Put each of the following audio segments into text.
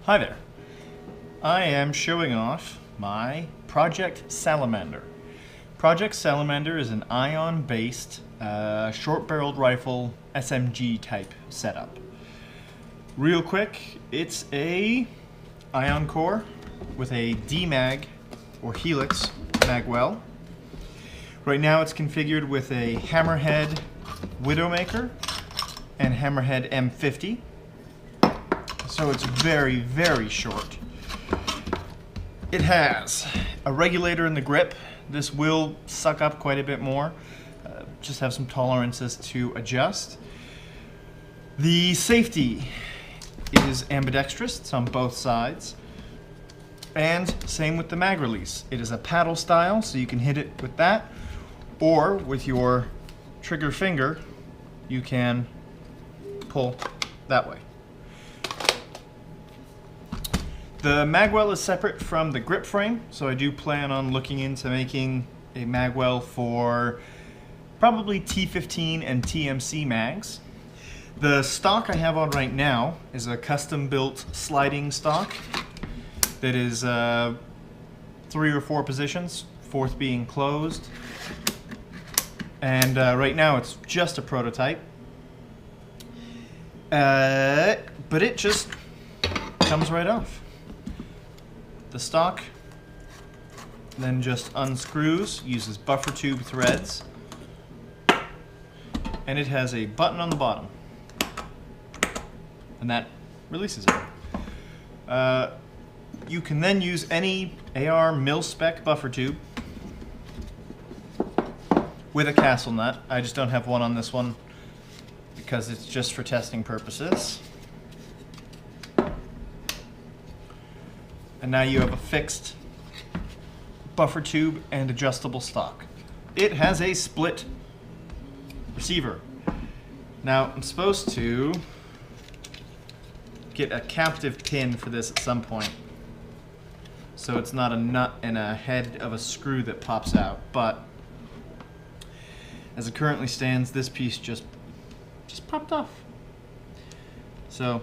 Hi there. I am showing off my Project Salamander. Project Salamander is an ion-based short-barreled rifle SMG type setup. Real quick, it's a ion core with a D-mag or helix magwell. Right now it's configured with a Hammerhead Widowmaker and Hammerhead M50. So it's very, very short. It has a regulator in the grip. This will suck up quite a bit more. Just have some tolerances to adjust. The safety is ambidextrous. It's on both sides. And same with the mag release. It is a paddle style, so you can hit it with that. Or with your trigger finger, you can pull that way. The magwell is separate from the grip frame, so I do plan on looking into making a magwell for probably T15 and TMC mags. The stock I have on right now is a custom-built sliding stock that is 3 or 4 positions, 4th being closed. And right now it's just a prototype. But it just comes right off. The stock then just unscrews, uses buffer tube threads, and it has a button on the bottom, and that releases it. You can then use any AR mil-spec buffer tube with a castle nut. I just don't have one on this one because it's just for testing purposes. And now you have a fixed buffer tube and adjustable stock. It has a split receiver. Now I'm supposed to get a captive pin for this at some point, so it's not a nut and a head of a screw that pops out, but as it currently stands, this piece just popped off. So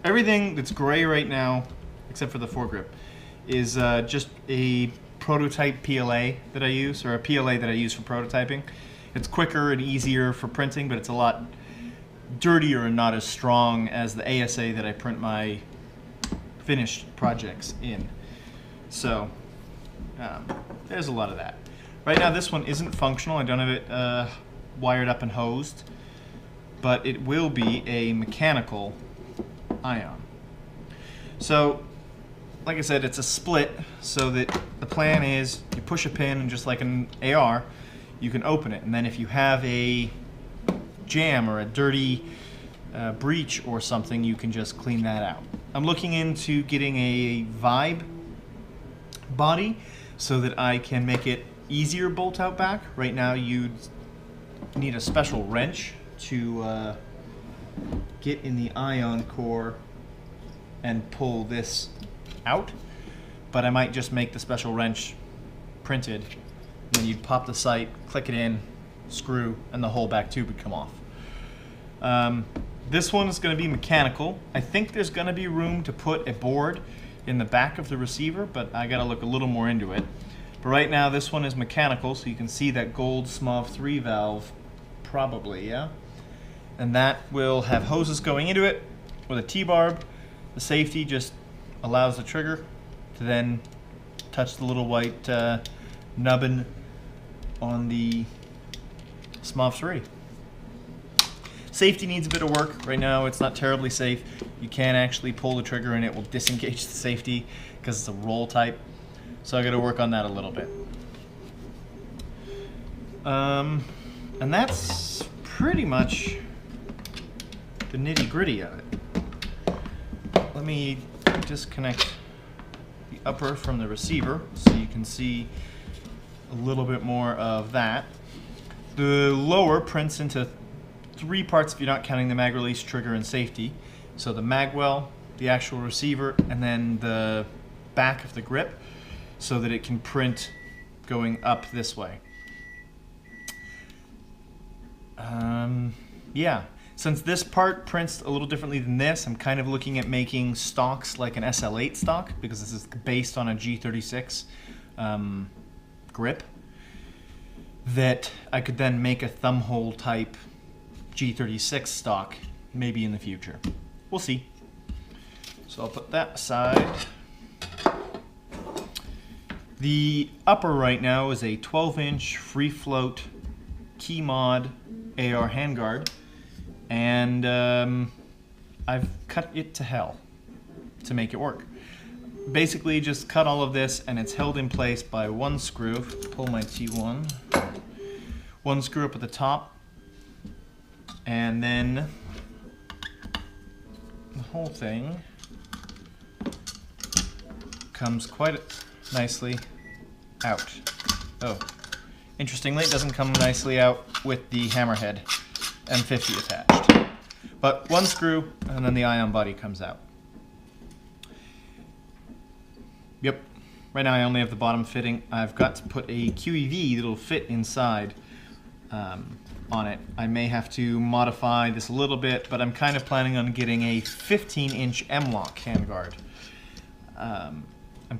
everything that's gray right now, except for the foregrip, is just a prototype PLA that I use, or a PLA that I use for prototyping. It's quicker and easier for printing, but it's a lot dirtier and not as strong as the ASA that I print my finished projects in. So there's a lot of that. Right now this one isn't functional. I don't have it wired up and hosed, but it will be a mechanical ion. So like I said, it's a split, so that the plan is you push a pin, and just like an AR, you can open it. And then if you have a jam or a dirty breach or something, you can just clean that out. I'm looking into getting a vibe body so that I can make it easier bolt out back. Right now you need a special wrench to get in the ion core and pull this out, but I might just make the special wrench printed, and then you'd pop the sight, click it in, screw, and the whole back tube would come off. This one is going to be mechanical. I think there's going to be room to put a board in the back of the receiver, but I got to look a little more into it. But right now this one is mechanical, so you can see that gold SMOV 3 valve, probably, yeah? And that will have hoses going into it with a T-barb. The safety just allows the trigger to then touch the little white nubbin on the SMOV 3. Safety needs a bit of work. Right now it's not terribly safe. You can actually pull the trigger and it will disengage the safety because it's a roll type. So I got to work on that a little bit. And that's pretty much the nitty-gritty of it. Let me disconnect the upper from the receiver so you can see a little bit more of that. The lower prints into 3 parts if you're not counting the mag release, trigger, and safety. So the magwell, the actual receiver, and then the back of the grip, so that it can print going up this way. Yeah, Since this part prints a little differently than this, I'm kind of looking at making stocks like an SL8 stock, because this is based on a G36 grip, that I could then make a thumbhole type G36 stock maybe in the future. We'll see. So I'll put that aside. The upper right now is a 12-inch free float key mod AR handguard, and I've cut it to hell to make it work. Basically just cut all of this, and it's held in place by one screw. Pull my T1. One screw up at the top, and then the whole thing comes quite nicely out. Oh, interestingly, it doesn't come nicely out with the hammerhead M50 attached. But one screw, and then the ion body comes out. Yep, right now I only have the bottom fitting. I've got to put a QEV that'll fit inside on it. I may have to modify this a little bit, but I'm kind of planning on getting a 15-inch M-LOK handguard. I'm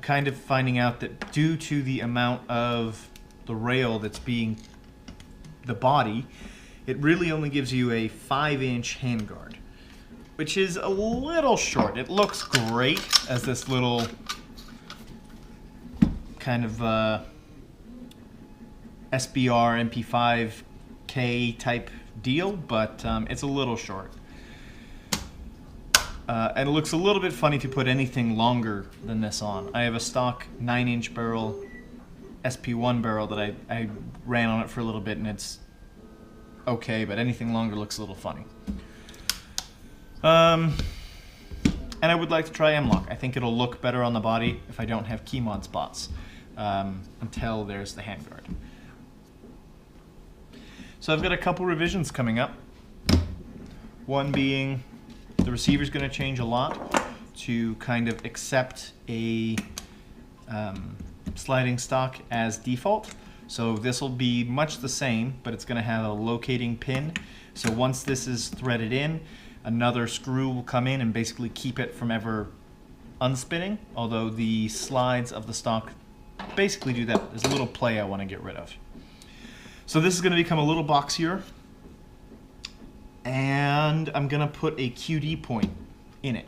kind of finding out that due to the amount of the rail that's being the body, it really only gives you a 5-inch handguard, which is a little short. It looks great as this little kind of SBR MP5K type deal, but it's a little short. And it looks a little bit funny to put anything longer than this on. I have a stock 9-inch barrel SP1 barrel that I ran on it for a little bit, and it's okay, but anything longer looks a little funny. And I would like to try M-LOK. I think it'll look better on the body if I don't have key mod spots until there's the handguard. So I've got a couple revisions coming up. One being the receiver's going to change a lot to kind of accept a sliding stock as default. So this will be much the same, but it's going to have a locating pin. So once this is threaded in, another screw will come in and basically keep it from ever unspinning, although the slides of the stock basically do that. There's a little play I want to get rid of. So this is going to become a little boxier, and I'm going to put a QD point in it.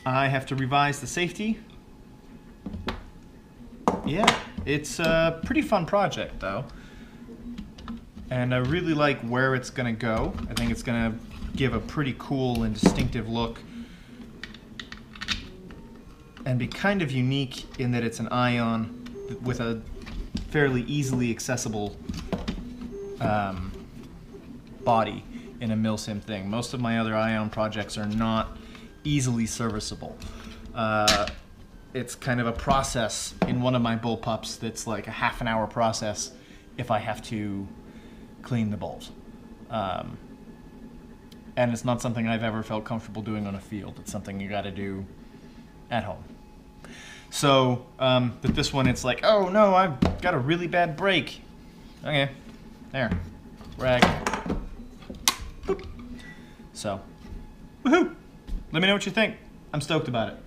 I have to revise the safety. Yeah, it's a pretty fun project though, and I really like where it's going to go. I think it's going to give a pretty cool and distinctive look and be kind of unique in that it's an ion with a fairly easily accessible body in a milsim thing. Most of my other ion projects are not easily serviceable. It's kind of a process in one of my bullpups that's like a half-an-hour process if I have to clean the bulbs. And it's not something I've ever felt comfortable doing on a field. It's something you got to do at home. So, with this one, it's like, oh no, I've got a really bad break. Okay, there, rag. Boop. So, woohoo! Let me know what you think. I'm stoked about it.